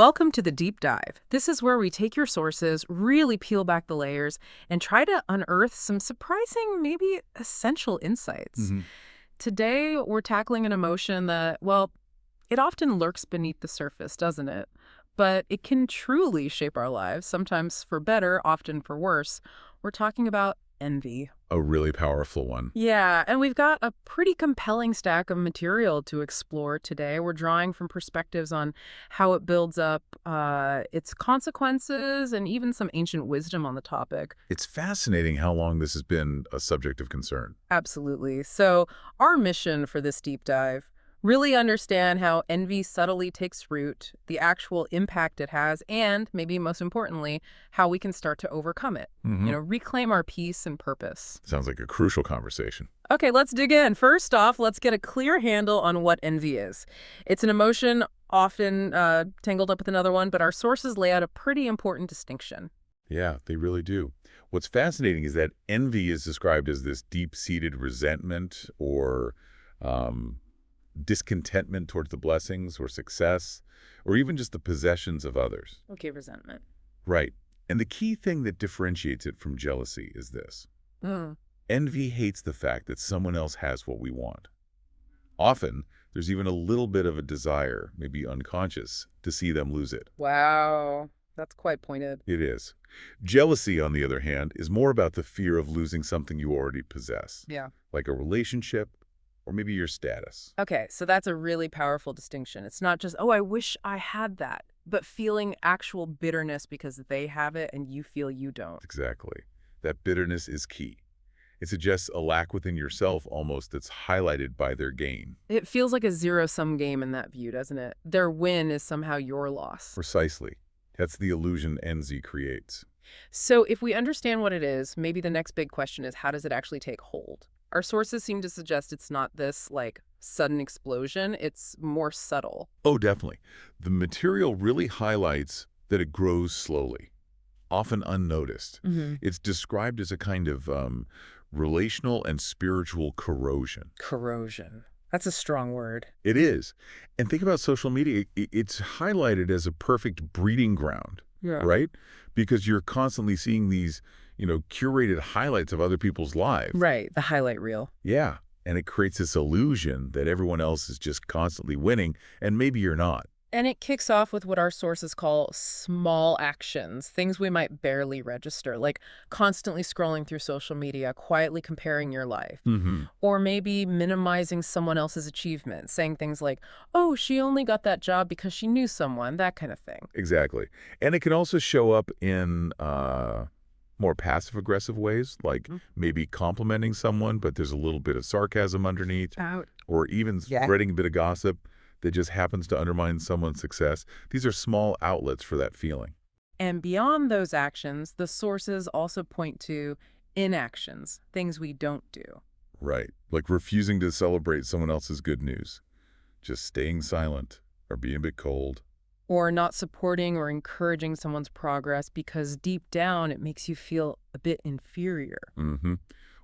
Welcome to the deep dive. This is where we take your sources, really peel back the layers, and try to unearth some surprising, maybe essential insights. hmm Today, we're tackling an emotion that, well, it often lurks beneath the surface, doesn't it? But it can truly shape our lives, sometimes for better, often for worse. We're talking about envy. A really powerful one. Yeah, and we've got a pretty compelling stack of material to explore today. We're drawing from perspectives on how it builds up, its consequences, and even some ancient wisdom on the topic. It's fascinating how long this has been a subject of concern. Absolutely. So, our mission for this deep dive, really understand how envy subtly takes root, the actual impact it has, and maybe most importantly, how we can start to overcome it. hmm Reclaim our peace and purpose. Sounds like a crucial conversation. Okay, let's dig in. First off, let's get a clear handle on what envy is. It's an emotion often tangled up with another one, but our sources lay out a pretty important distinction. Yeah, they really do. What's fascinating is that envy is described as this deep-seated resentment or um, discontentment towards the blessings or success, or even just the possessions of others. Okay, resentment. Right. And the key thing that differentiates it from jealousy is this. Mm. Envy hates the fact that someone else has what we want. Often, there's even a little bit of a desire, maybe unconscious, to see them lose it. Wow, that's quite pointed. It is. Jealousy, on the other hand, is more about the fear of losing something you already possess, Yeah. like a relationship or maybe your status. Okay, so that's a really powerful distinction. It's not just, oh, I wish I had that, but feeling actual bitterness because they have it and you feel you don't. Exactly. That bitterness is key. It suggests a lack within yourself almost that's highlighted by their gain. It feels like a zero-sum game in that view, doesn't it? Their win is somehow your loss. Precisely. That's the illusion envy creates. So if we understand what it is, maybe the next big question is how does it actually take hold? Our sources seem to suggest it's not this, like, sudden explosion. It's more subtle. Oh, definitely. The material really highlights that it grows slowly, often unnoticed. hmm It's described as a kind of relational and spiritual corrosion. Corrosion. That's a strong word. It is. And think about social media. It's highlighted as a perfect breeding ground, Yeah. right? Because you're constantly seeing these, curated highlights of other people's lives. Right, the highlight reel. Yeah. And it creates this illusion that everyone else is just constantly winning, and maybe you're not. And it kicks off with what our sources call small actions, things we might barely register, like constantly scrolling through social media, quietly comparing your life, hmm or maybe minimizing someone else's achievements, saying things like, oh, she only got that job because she knew someone, that kind of thing. Exactly. And it can also show up in more passive-aggressive ways, like Mhm. maybe complimenting someone, but there's a little bit of sarcasm underneath, Out. or even Yeah. spreading a bit of gossip that just happens to undermine someone's success. These are small outlets for that feeling. And beyond those actions, the sources also point to inactions, things we don't do. Right. Like refusing to celebrate someone else's good news, just staying silent or being a bit cold. Or not supporting or encouraging someone's progress because deep down it makes you feel a bit inferior. hmm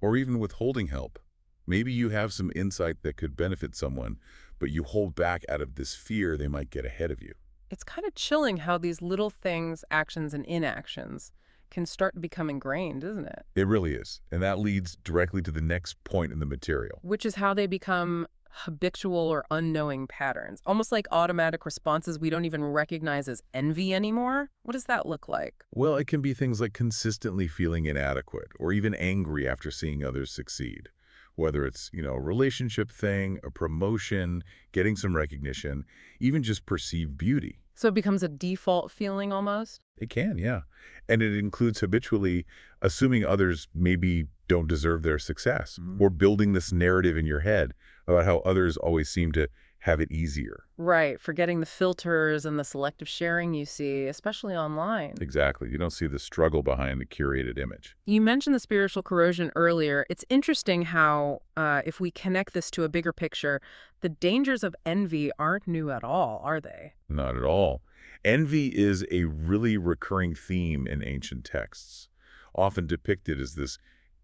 Or even withholding help. Maybe you have some insight that could benefit someone, but you hold back out of this fear they might get ahead of you. It's kind of chilling how these little things, actions and inactions, can start to become ingrained, isn't it? It really is. And that leads directly to the next point in the material. Which is how they become habitual or unknowing patterns, almost like automatic responses we don't even recognize as envy anymore. What does that look like? Well, it can be things like consistently feeling inadequate or even angry after seeing others succeed. Whether it's, a relationship thing, a promotion, getting some recognition, even just perceived beauty. So it becomes a default feeling almost? It can, yeah. And it includes habitually assuming others maybe don't deserve their success or building this narrative in your head about how others always seem to have it easier. Right, forgetting the filters and the selective sharing you see, especially online. Exactly. You don't see the struggle behind the curated image. You mentioned the spiritual corrosion earlier. It's interesting how, if we connect this to a bigger picture, the dangers of envy aren't new at all, are they? Not at all. Envy is a really recurring theme in ancient texts, often depicted as this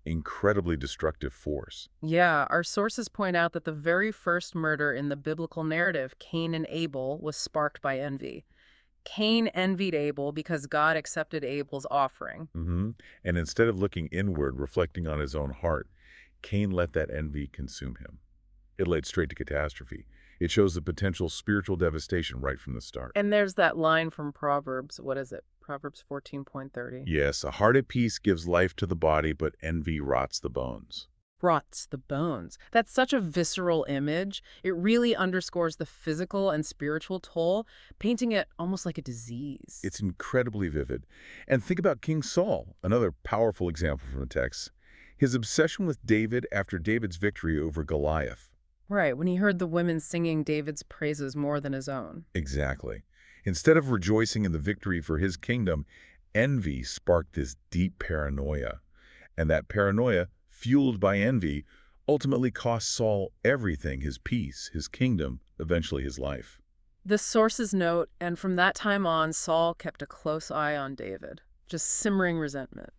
incredibly destructive force. Yeah, our sources point out that the very first murder in the biblical narrative, Cain and Abel, was sparked by envy. Cain envied Abel because God accepted Abel's offering. hmm And instead of looking inward, reflecting on his own heart, Cain let that envy consume him. It led straight to catastrophe. It shows the potential spiritual devastation right from the start. And there's that line from Proverbs. What is it? Proverbs 14:30. Yes, a heart at peace gives life to the body, but envy rots the bones. Rots the bones. That's such a visceral image. It really underscores the physical and spiritual toll, painting it almost like a disease. It's incredibly vivid. And think about King Saul, another powerful example from the text. His obsession with David after David's victory over Goliath. Right, when he heard the women singing David's praises more than his own. Exactly. Instead of rejoicing in the victory for his kingdom, envy sparked this deep paranoia. And that paranoia, fueled by envy, ultimately cost Saul everything: his peace, his kingdom, eventually his life. The sources note, and from that time on, Saul kept a close eye on David, just simmering resentment.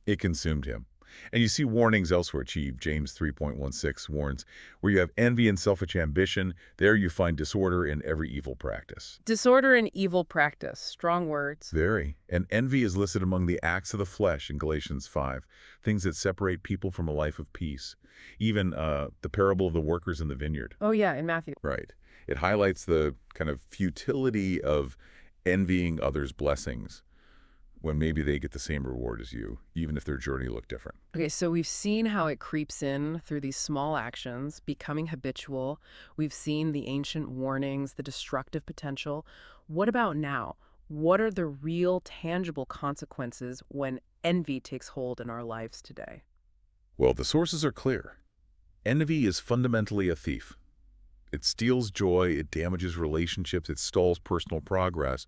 It consumed him. And you see warnings elsewhere, Chief. James 3.16 warns, where you have envy and selfish ambition, there you find disorder in every evil practice. Disorder and evil practice, strong words. Very. And envy is listed among the acts of the flesh in Galatians 5, things that separate people from a life of peace. Even the parable of the workers in the vineyard. Oh yeah, in Matthew. Right. It highlights the kind of futility of envying others' blessings when maybe they get the same reward as you, even if their journey looked different. Okay, so we've seen how it creeps in through these small actions, becoming habitual. We've seen the ancient warnings, the destructive potential. What about now? What are the real, tangible consequences when envy takes hold in our lives today? Well, the sources are clear. Envy is fundamentally a thief. It steals joy, it damages relationships, it stalls personal progress.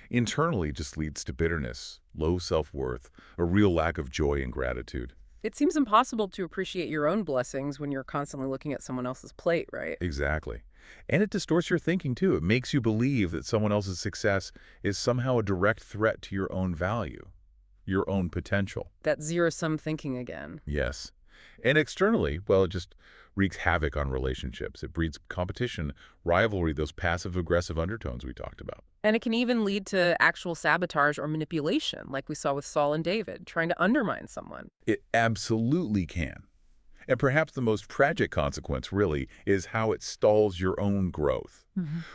Internally, it just leads to bitterness, low self-worth, a real lack of joy and gratitude. It seems impossible to appreciate your own blessings when you're constantly looking at someone else's plate, right? Exactly. And it distorts your thinking, too. It makes you believe that someone else's success is somehow a direct threat to your own value, your own potential. That zero-sum thinking again. Yes. And externally, well, it just wreaks havoc on relationships. It breeds competition, rivalry, those passive-aggressive undertones we talked about. And it can even lead to actual sabotage or manipulation, like we saw with Saul and David, trying to undermine someone. It absolutely can. And perhaps the most tragic consequence, really, is how it stalls your own growth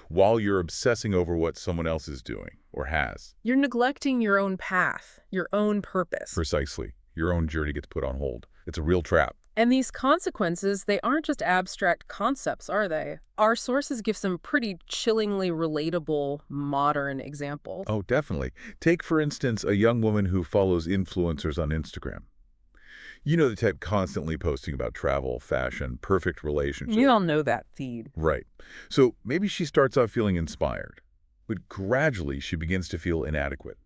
while you're obsessing over what someone else is doing or has. You're neglecting your own path, your own purpose. Precisely. Your own journey gets put on hold. It's a real trap. And these consequences, they aren't just abstract concepts, are they? Our sources give some pretty chillingly relatable modern examples. Oh, definitely. Take, for instance, a young woman who follows influencers on Instagram. You know, the type constantly posting about travel, fashion, perfect relationships. You all know that feed. Right. So maybe she starts out feeling inspired, but gradually she begins to feel inadequate.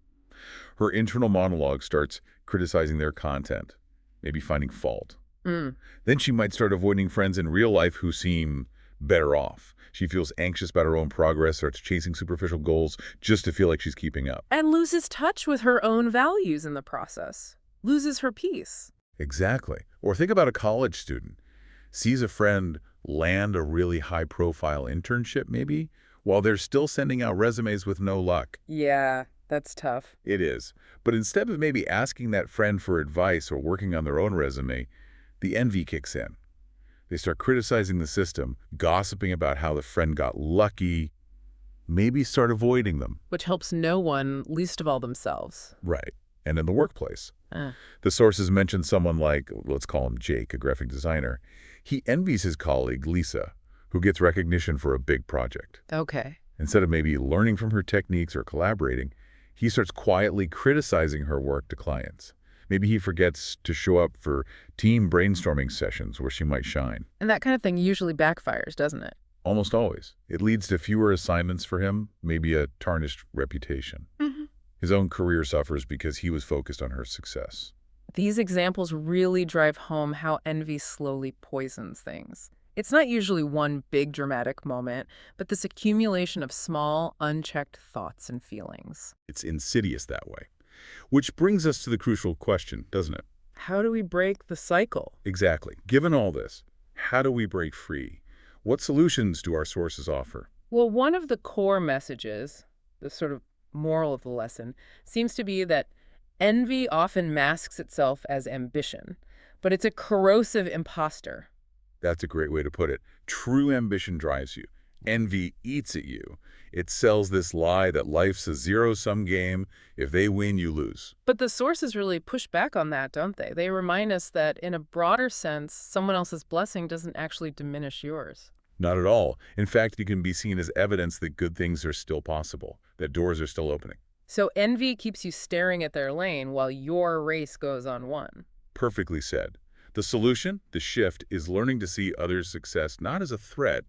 Her internal monologue starts criticizing their content, maybe finding fault. Then she might start avoiding friends in real life who seem better off. She feels anxious about her own progress, starts chasing superficial goals just to feel like she's keeping up. And loses touch with her own values in the process. Loses her peace. Exactly. Or think about a college student. Sees a friend land a really high-profile internship, maybe, while they're still sending out resumes with no luck. Yeah, that's tough. It is. But instead of maybe asking that friend for advice or working on their own resume, the envy kicks in. They start criticizing the system, gossiping about how the friend got lucky, maybe start avoiding them. Which helps no one, least of all themselves. Right. And in the workplace. The sources mention someone like, let's call him Jake, a graphic designer. He envies his colleague, Lisa, who gets recognition for a big project. Okay. Instead of maybe learning from her techniques or collaborating, he starts quietly criticizing her work to clients. Maybe he forgets to show up for team brainstorming sessions where she might shine. And that kind of thing usually backfires, doesn't it? Almost always. It leads to fewer assignments for him, maybe a tarnished reputation. His own career suffers because he was focused on her success. These examples really drive home how envy slowly poisons things. It's not usually one big dramatic moment, but this accumulation of small, unchecked thoughts and feelings. It's insidious that way. Which brings us to the crucial question, doesn't it? How do we break the cycle? Exactly. Given all this, how do we break free? What solutions do our sources offer? Well, one of the core messages, the sort of moral of the lesson seems to be that envy often masks itself as ambition, but it's a corrosive imposter. That's a great way to put it. True ambition drives you. Envy eats at you. It sells this lie that life's a zero-sum game. If they win, you lose. But the sources really push back on that, don't they? They remind us that in a broader sense, someone else's blessing doesn't actually diminish yours. Not at all. In fact, it can be seen as evidence that good things are still possible, that doors are still opening. So envy keeps you staring at their lane while your race goes on one. Perfectly said. The solution, the shift, is learning to see others' success not as a threat,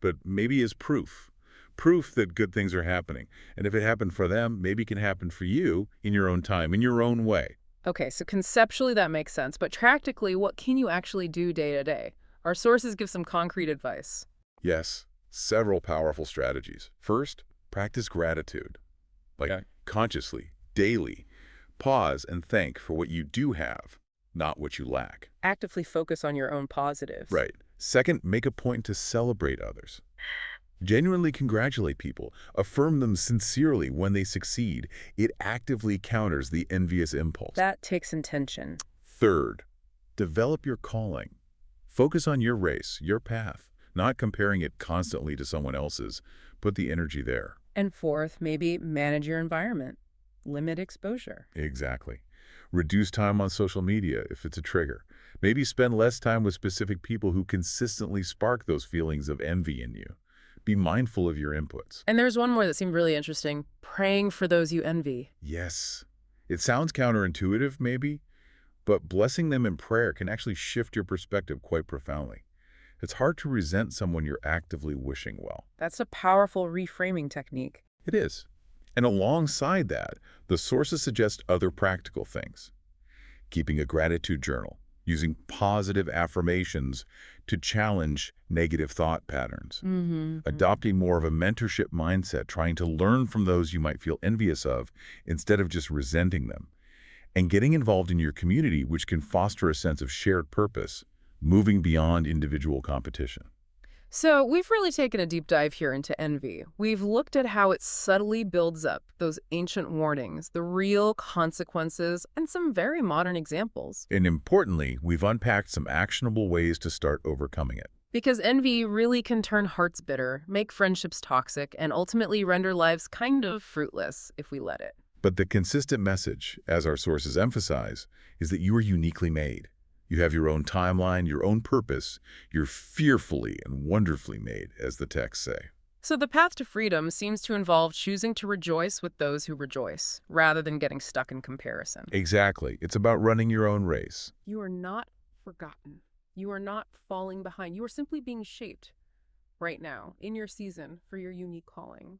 but maybe as proof. Proof that good things are happening. And if it happened for them, maybe it can happen for you in your own time, in your own way. Okay, so conceptually that makes sense, but practically, what can you actually do day to day? Our sources give some concrete advice. Yes, several powerful strategies. First, practice gratitude. Consciously, daily. Pause and thank for what you do have, not what you lack. Actively focus on your own positives. Right. Second, make a point to celebrate others. Genuinely congratulate people. Affirm them sincerely when they succeed. It actively counters the envious impulse. That takes intention. Third, develop your calling. Focus on your race, your path, not comparing it constantly to someone else's. Put the energy there. And fourth, maybe manage your environment. Limit exposure. Exactly. Reduce time on social media if it's a trigger. Maybe spend less time with specific people who consistently spark those feelings of envy in you. Be mindful of your inputs. And there's one more that seemed really interesting. Praying for those you envy. Yes. It sounds counterintuitive, maybe, but blessing them in prayer can actually shift your perspective quite profoundly. It's hard to resent someone you're actively wishing well. That's a powerful reframing technique. It is. And alongside that, the sources suggest other practical things. Keeping a gratitude journal, using positive affirmations to challenge negative thought patterns. Adopting more of a mentorship mindset, trying to learn from those you might feel envious of instead of just resenting them. And getting involved in your community, which can foster a sense of shared purpose, moving beyond individual competition. So we've really taken a deep dive here into envy. We've looked at how it subtly builds up, those ancient warnings, the real consequences, and some very modern examples. And importantly, we've unpacked some actionable ways to start overcoming it. Because envy really can turn hearts bitter, make friendships toxic, and ultimately render lives kind of fruitless if we let it. But the consistent message, as our sources emphasize, is that you are uniquely made. You have your own timeline, your own purpose. You're fearfully and wonderfully made, as the texts say. So the path to freedom seems to involve choosing to rejoice with those who rejoice, rather than getting stuck in comparison. Exactly. It's about running your own race. You are not forgotten. You are not falling behind. You are simply being shaped right now, in your season, for your unique calling.